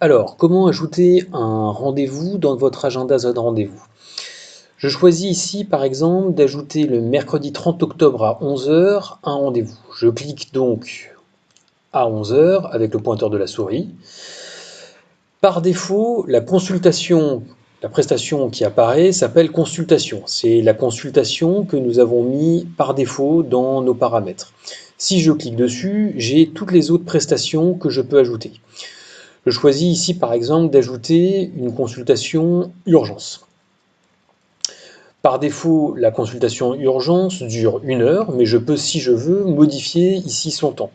Alors, comment ajouter un rendez-vous dans votre agenda de rendez-vous? Je choisis ici, par exemple, d'ajouter le mercredi 30 octobre à 11 heures un rendez-vous. Je clique donc à 11 heures avec le pointeur de la souris. Par défaut, la prestation qui apparaît s'appelle consultation. C'est la consultation que nous avons mis par défaut dans nos paramètres. Si je clique dessus, j'ai toutes les autres prestations que je peux ajouter. Je choisis ici par exemple d'ajouter une consultation urgence. Par défaut, la consultation urgence dure 1 heure, mais je peux, si je veux, modifier ici son temps.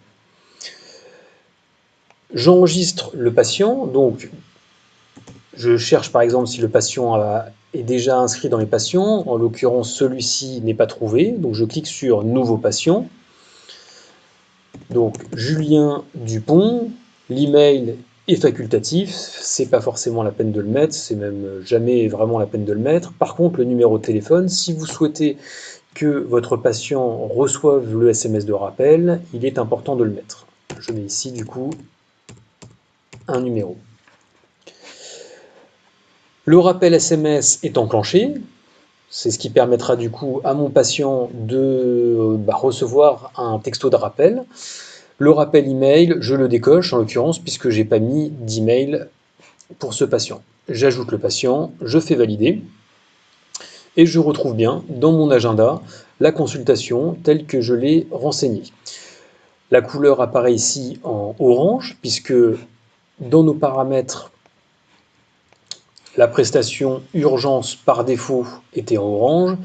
J'enregistre le patient, donc je cherche par exemple si le patient est déjà inscrit dans les patients. En l'occurrence, celui-ci n'est pas trouvé, donc je clique sur Nouveau patient. Donc Julien Dupont, l'email est facultatif, c'est pas forcément la peine de le mettre, c'est même jamais vraiment la peine de le mettre. Par contre, le numéro de téléphone, si vous souhaitez que votre patient reçoive le SMS de rappel, il est important de le mettre. Je mets ici du coup un numéro. Le rappel SMS est enclenché, c'est ce qui permettra du coup à mon patient de recevoir un texto de rappel. Le rappel email, je le décoche en l'occurrence puisque j'ai pas mis d'email pour ce patient. J'ajoute le patient, je fais valider et je retrouve bien dans mon agenda la consultation telle que je l'ai renseignée. La couleur apparaît ici en orange puisque dans nos paramètres, la prestation urgence par défaut était en orange.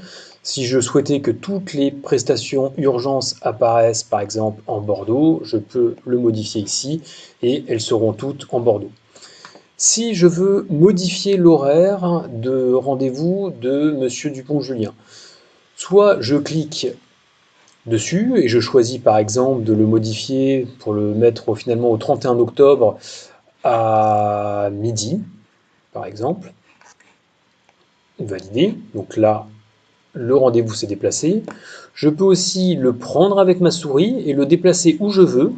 Si je souhaitais que toutes les prestations urgence apparaissent par exemple en bordeaux, je peux le modifier ici et elles seront toutes en bordeaux. Si je veux modifier l'horaire de rendez-vous de Monsieur Dupont-Julien, soit je clique dessus et je choisis par exemple de le modifier pour le mettre finalement au 31 octobre à midi, par exemple, valider. Donc là, le rendez-vous s'est déplacé. Je peux aussi le prendre avec ma souris et le déplacer où je veux.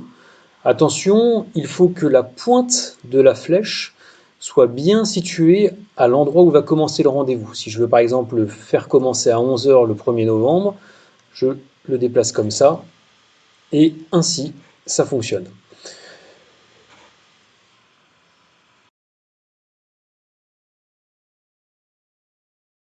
Attention, il faut que la pointe de la flèche soit bien située à l'endroit où va commencer le rendez-vous. Si je veux par exemple le faire commencer à 11 heures le 1er novembre, je le déplace comme ça et ainsi ça fonctionne.